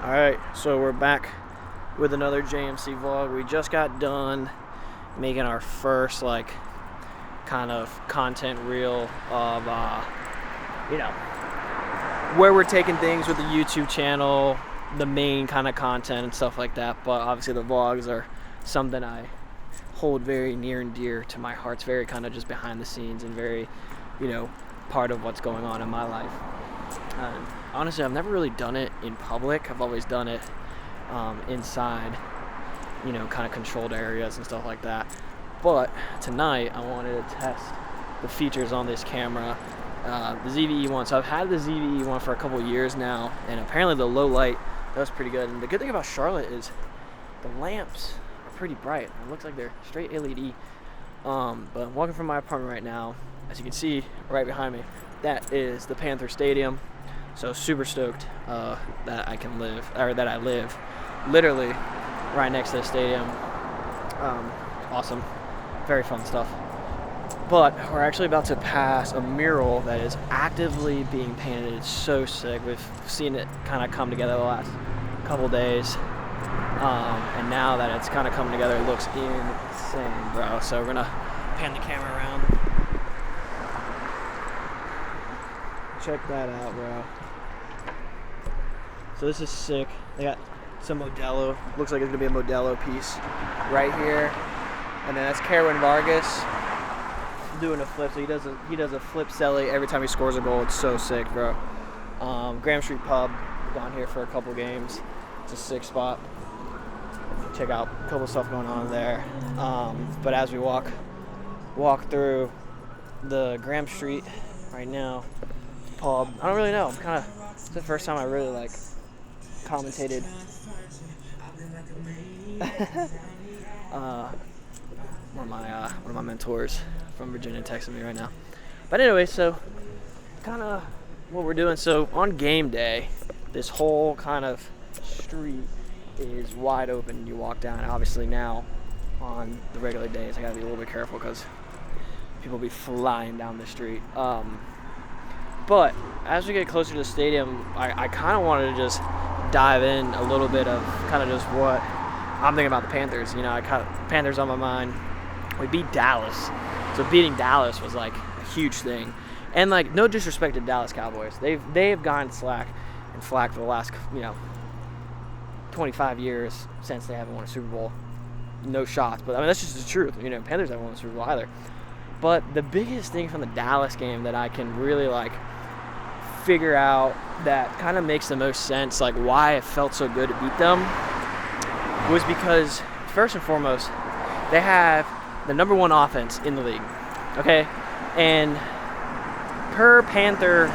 Alright, so we're back with another JMC vlog. We just got done making our first kind of content reel of where we're taking things with the YouTube channel, the main kind of content and stuff like that. But obviously the vlogs are something I hold very near and dear to my heart. It's very kind of just behind the scenes and very, part of what's going on in my life. Honestly, I've never really done it in public. I've always done it inside, kind of controlled areas and stuff like that. But tonight, I wanted to test the features on this camera, the ZVE one. So I've had the ZVE one for a couple years now, and apparently the low light does pretty good. And the good thing about Charlotte is the lamps are pretty bright. It looks like they're straight LED. But I'm walking from my apartment right now. As you can see right behind me, that is the Panther Stadium. So super stoked that I live literally right next to the stadium. Awesome, very fun stuff. But we're actually about to pass a mural that is actively being painted. It's so sick. We've seen it kind of come together the last couple days, and now that it's kind of coming together, it looks insane, bro. So we're gonna pan the camera around. Check that out, bro. So this is sick. They got some Modelo. Looks like it's gonna be a Modelo piece right here. And then that's Kerwin Vargas doing a flip. So he does a flip celly every time he scores a goal. It's so sick, bro. Graham Street Pub. Gone here for a couple games. It's a sick spot. Check out a couple stuff going on there. But as we walk through the Graham Street right now, pub. I don't really know. It's the first time I really commentated. One of my mentors from Virginia texting me right now. But anyway, so kind of what we're doing. So on game day, this whole kind of street is wide open. You walk down. Obviously now on the regular days, I gotta be a little bit careful because people be flying down the street. But as we get closer to the stadium, I kind of wanted to just dive in a little bit of kind of just what I'm thinking about the Panthers. Panthers on my mind. We beat Dallas. So beating Dallas was a huge thing. And no disrespect to Dallas Cowboys. They've gotten flack for the last 25 years since they haven't won a Super Bowl. No shots, but that's just the truth. Panthers haven't won a Super Bowl either. But the biggest thing from the Dallas game that I can really figure out that kind of makes the most sense, why it felt so good to beat them, was because first and foremost, they have the number one offense in the league. Okay? And per Panther,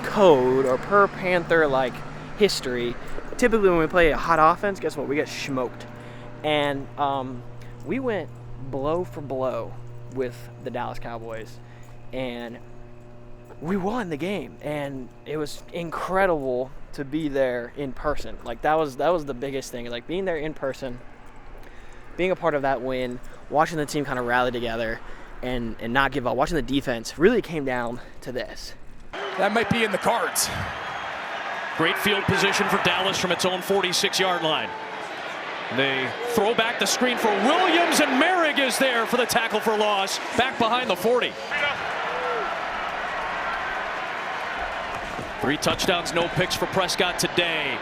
code, or per Panther history, typically when we play a hot offense, guess what? We get smoked. And we went blow for blow with the Dallas Cowboys, and we won the game, and it was incredible to be there in person. That was the biggest thing, being there in person, being a part of that win, watching the team kind of rally together and not give up, watching the defense really came down to this. That might be in the cards. Great field position for Dallas from its own 46-yard line. They throw back the screen for Williams, and Merrick is there for the tackle for loss, back behind the 40. 3 touchdowns, no picks for Prescott today.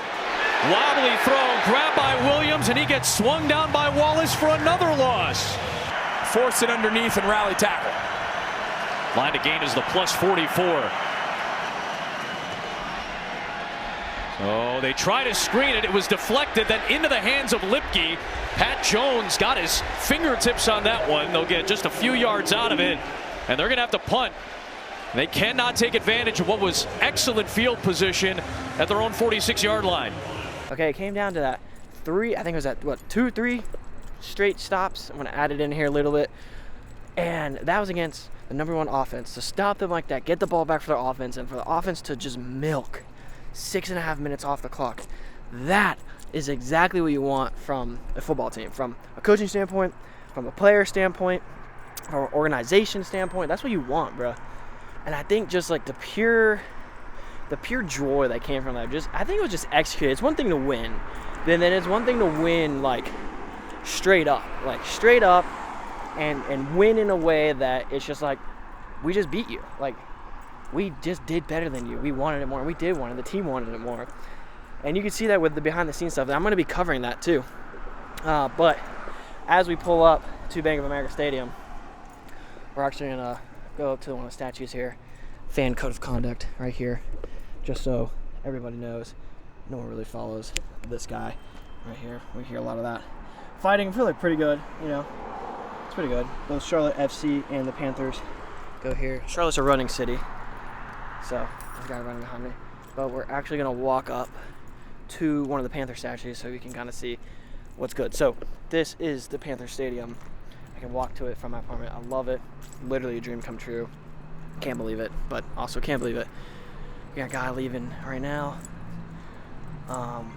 Wobbly throw, grabbed by Williams, and he gets swung down by Wallace for another loss. Force it underneath and rally tackle. Line to gain is the plus 44. Oh, they try to screen it. It was deflected, then into the hands of Lipke. Pat Jones got his fingertips on that one. They'll get just a few yards out of it, and they're going to have to punt. They cannot take advantage of what was excellent field position at their own 46-yard line. Okay, it came down to that 3, I think it was 2-3 straight stops. I'm going to add it in here a little bit. And that was against the number one offense. To stop them like that, get the ball back for their offense, and for the offense to just milk 6.5 minutes off the clock. That is exactly what you want from a football team. From a coaching standpoint, from a player standpoint, from an organization standpoint. That's what you want, bro. And I think just the pure the pure joy that came from that, I think it was just executed. It's one thing to win, then it's one thing to win like straight up, and win in a way that it's just like, we just beat you. Like, we just did better than you. We wanted it more, and we did want it. The team wanted it more. And you can see that with the behind-the-scenes stuff. And I'm going to be covering that too. But as we pull up to Bank of America Stadium, we're actually going to go up to one of the statues here. Fan code of conduct right here, just so everybody knows. No one really follows this guy right here. We hear a lot of that. Fighting, I feel like pretty good, you know. It's pretty good. Both Charlotte FC and the Panthers go here. Charlotte's a running city, so this guy running behind me. But we're actually going to walk up to one of the Panther statues so you can kind of see what's good. So this is the Panther Stadium. I can walk to it from my apartment. I love it. Literally a dream come true. Can't believe it, but also can't believe it. We got a guy leaving right now. I'm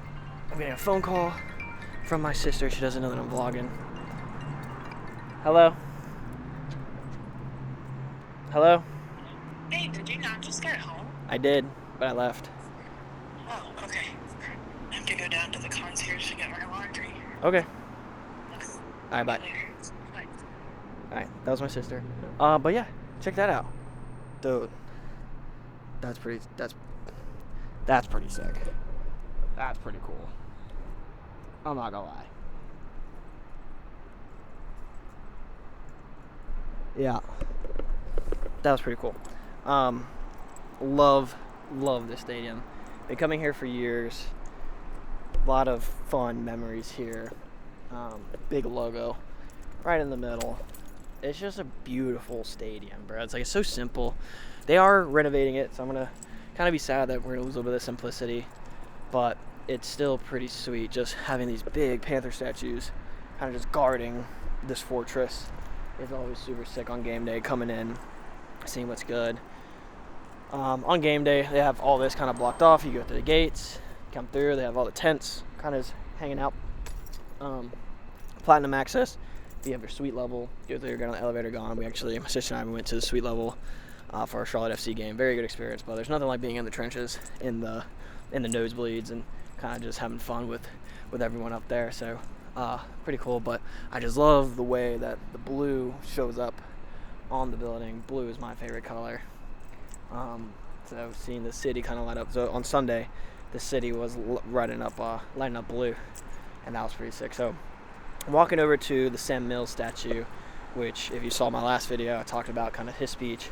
getting a phone call from my sister. She doesn't know that I'm vlogging. Hello? Hello? Hey, did you not just get home? I did, but I left. Oh, okay. I have to go down to the concierge to get my laundry. Okay. Okay. Alright, bye. Later. Bye. Alright, that was my sister. But yeah, check that out. Dude. That's pretty sick. That's pretty cool. I'm not gonna lie. Yeah. That was pretty cool. Love this stadium. Been coming here for years. A lot of fun memories here. Big logo right in the middle. It's just a beautiful stadium, bro. It's so simple. They are renovating it, so I'm gonna kind of be sad that we're gonna lose a little bit of simplicity, but it's still pretty sweet just having these big Panther statues kind of just guarding this fortress. It's always super sick on game day, coming in, seeing what's good. On game day, they have all this kind of blocked off. You go through the gates, come through, they have all the tents kind of hanging out. Platinum access. You have your suite level. You go through, get on the elevator, gone. My sister and I went to the suite level for our Charlotte FC game. Very good experience, but there's nothing like being in the trenches, in the nosebleeds, and kind of just having fun with everyone up there. So pretty cool. But I just love the way that the blue shows up on the building. Blue is my favorite color. So seeing the city kind of light up. So on Sunday, the city was lighting up blue, and that was pretty sick. So I'm walking over to the Sam Mills statue, which, if you saw my last video, I talked about kind of his speech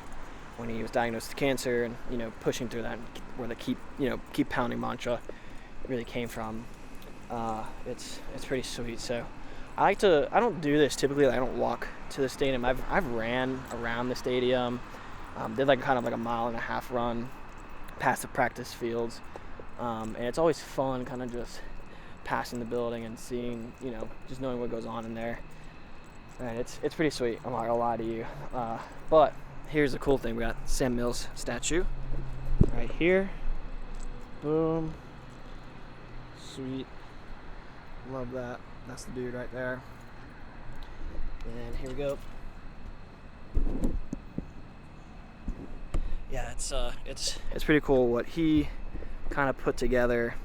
when he was diagnosed with cancer, and pushing through that, where the keep pounding mantra really came from. It's pretty sweet. So I don't do this typically. I don't walk to the stadium. I've ran around the stadium, did kind of a 1.5 mile run past the practice fields, and it's always fun kind of just passing the building and seeing, just knowing what goes on in there. And it's pretty sweet. I'm not gonna lie to you. But here's the cool thing: we got Sam Mills statue right here. Boom. Sweet. Love that. That's the dude right there. And here we go. Yeah, it's pretty cool what he kind of put together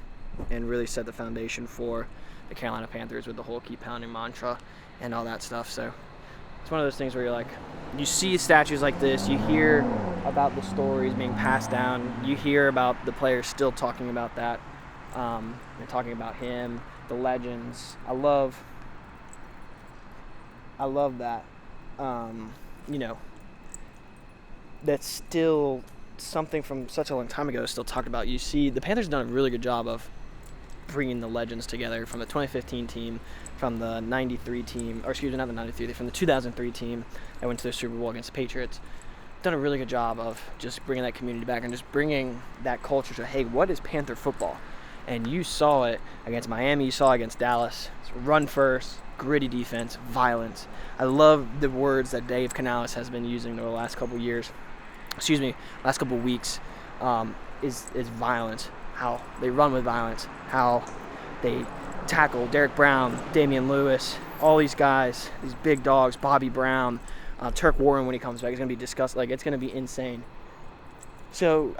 and really set the foundation for the Carolina Panthers with the whole keep pounding mantra and all that stuff. So it's one of those things where you see statues like this, you hear about the stories being passed down, you hear about the players still talking about that, and talking about him, the legends. I love that, that's still something from such a long time ago still talked about. You see, the Panthers have done a really good job of bringing the legends together from the 2015 team, from the 93 team, or excuse me, not the 93, from the 2003 team that went to the Super Bowl against the Patriots. Done a really good job of just bringing that community back and just bringing that culture to, hey, what is Panther football? And you saw it against Miami, you saw it against Dallas. It's run first, gritty defense, violence. I love the words that Dave Canales has been using over the last couple weeks, is violence. How they run with violence, how they tackle Derek Brown, Damian Lewis, all these guys, these big dogs, Bobby Brown, Turk Warren when he comes back. It's going to be disgusting. It's going to be insane. So,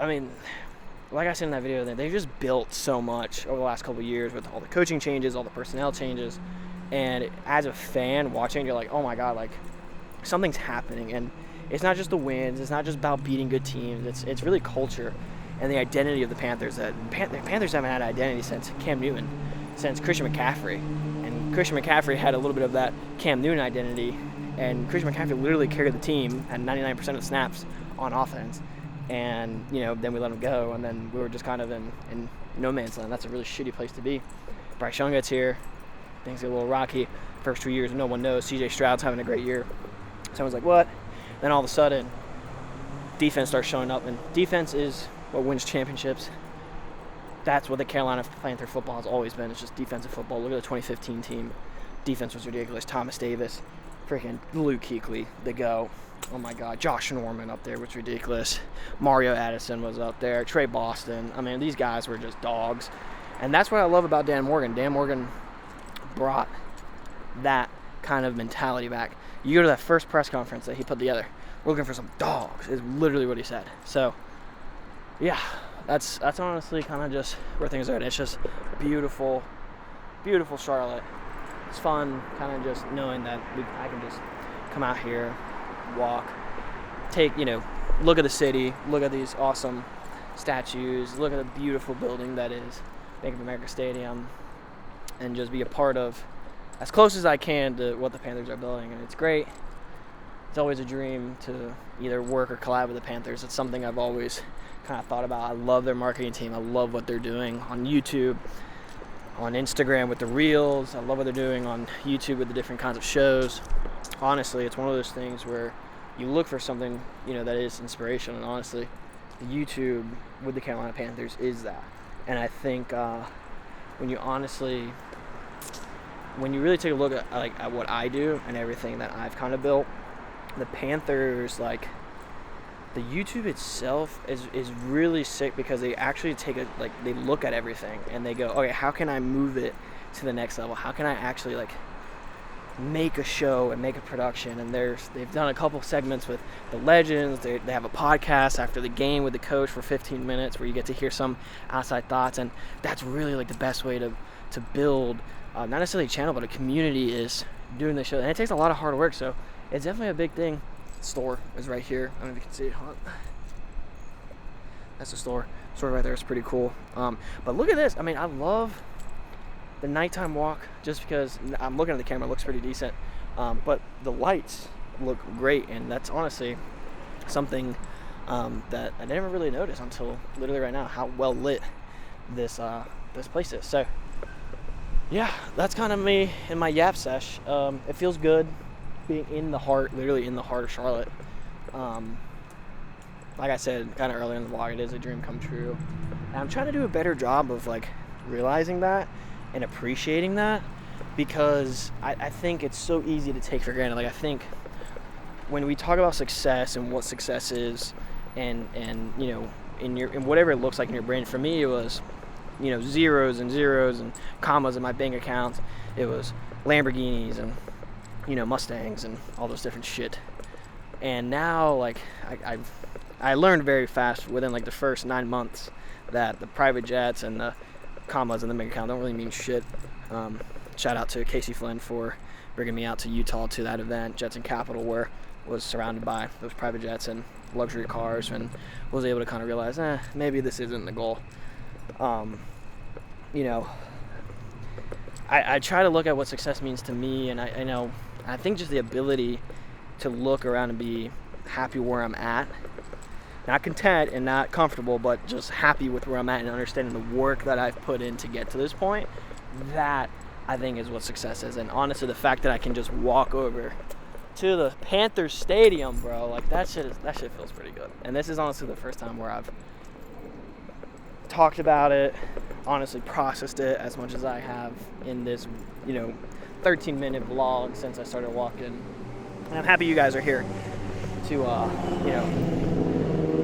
like I said in that video, they've just built so much over the last couple of years with all the coaching changes, all the personnel changes. And as a fan watching, you're like, oh my God, like something's happening. And it's not just the wins. It's not just about beating good teams. It's really culture and the identity of the Panthers. The Panthers haven't had an identity since Cam Newton, since Christian McCaffrey. And Christian McCaffrey had a little bit of that Cam Newton identity. And Christian McCaffrey literally carried the team at 99% of the snaps on offense. And, then we let him go. And then we were just kind of in no man's land. That's a really shitty place to be. Bryce Young gets here. Things get a little rocky. First 2 years, no one knows. CJ Stroud's having a great year. Someone's like, what? Then all of a sudden, defense starts showing up. And defense is what wins championships. That's what the Carolina Panther football has always been. It's just defensive football. Look at the 2015 team. Defense was ridiculous. Thomas Davis, freaking Luke Kuechly, the go. Oh my God, Josh Norman up there was ridiculous. Mario Addison was up there. Trey Boston. I mean, these guys were just dogs. And that's what I love about Dan Morgan. Dan Morgan brought that kind of mentality back. You go to that first press conference that he put together, we're looking for some dogs, is literally what he said. So, yeah, that's honestly kind of just where things are at. It's just beautiful, beautiful Charlotte. It's fun kind of just knowing that I can just come out here, walk, look at the city, look at these awesome statues, look at the beautiful building that is Bank of America Stadium, and just be a part of as close as I can to what the Panthers are building. And it's great. It's always a dream to either work or collab with the Panthers. It's something I've always kind of thought about. I love their marketing team. I love what they're doing on YouTube, on Instagram with the reels. I love what they're doing on YouTube with the different kinds of shows. Honestly, it's one of those things where you look for something, that is inspiration. And honestly, YouTube with the Carolina Panthers is that. And I think when you really take a look at what I do and everything that I've kind of built, the Panthers, the YouTube itself is really sick because they actually they look at everything and they go, okay, how can I move it to the next level? How can I actually make a show and make a production? And they've done a couple segments with the legends. They have a podcast after the game with the coach for 15 minutes where you get to hear some outside thoughts, and that's really the best way to build not necessarily a channel but a community, is doing the show. And it takes a lot of hard work, so it's definitely a big thing. The store is right here. I don't know if you can see it. That's the store right there. It's pretty cool. But look at this. I mean, I love the nighttime walk just because I'm looking at the camera. It looks pretty decent. But the lights look great, and that's honestly something that I never really noticed until literally right now, how well lit this place is. So yeah, that's kind of me in my yap sesh. It feels good being literally in the heart of Charlotte. Like I said kind of earlier in the vlog, it is a dream come true. And I'm trying to do a better job of realizing that and appreciating that, because I think it's so easy to take for granted. I think when we talk about success and what success is, and in whatever it looks like in your brain, for me it was zeros and commas in my bank accounts. It was Lamborghinis and Mustangs and all those different shit. And now I learned very fast within the first 9 months that the private jets and the commas in the bank account don't really mean shit. Shout out to Casey Flynn for bringing me out to Utah to that event, Jets and Capital, where I was surrounded by those private jets and luxury cars, and was able to kind of realize, maybe this isn't the goal. I try to look at what success means to me, and I think just the ability to look around and be happy where I'm at. Not content and not comfortable, but just happy with where I'm at and understanding the work that I've put in to get to this point. That, I think, is what success is. And honestly, the fact that I can just walk over to the Panthers Stadium, bro, that shit feels pretty good. And this is honestly the first time where I've talked about it, honestly processed it as much as I have in this, 13-minute vlog since I started walking. And I'm happy you guys are here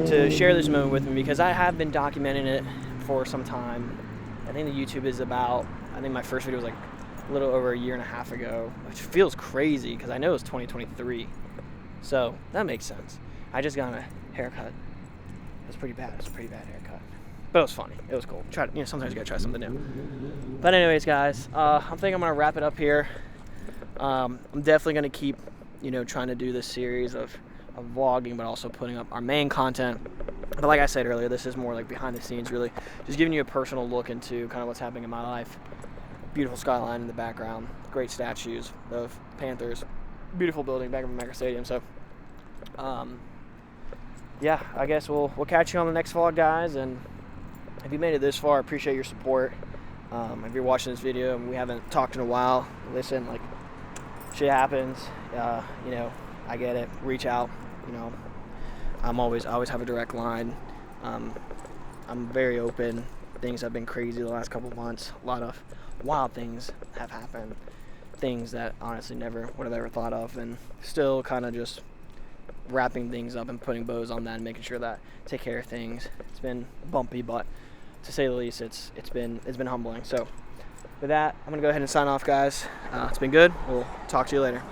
to share this moment with me, because I have been documenting it for some time. I think the YouTube is I think my first video was a little over a year and a half ago, which feels crazy because I know it's 2023. So that makes sense. I just got a haircut. It's pretty bad. It's a pretty bad haircut. But it was funny. It was cool. Sometimes you gotta try something new. But anyways, guys, I think I'm gonna wrap it up here. I'm definitely gonna keep, trying to do this series of vlogging, but also putting up our main content. But like I said earlier, this is more like behind the scenes, really, just giving you a personal look into kind of what's happening in my life. Beautiful skyline in the background, great statues of Panthers, beautiful building back of America Stadium. So, yeah, I guess we'll catch you on the next vlog, guys. And if you made it this far, I appreciate your support. If you're watching this video and we haven't talked in a while, listen, like, shit happens. I get it. Reach out. I always have a direct line. I'm very open. Things have been crazy the last couple of months. A lot of wild things have happened. Things that honestly never would have ever thought of, and still kind of just wrapping things up and putting bows on that and making sure that I take care of things. It's been bumpy, but to say the least, it's been humbling. So with that, I'm gonna go ahead and sign off, guys. It's been good. We'll talk to you later.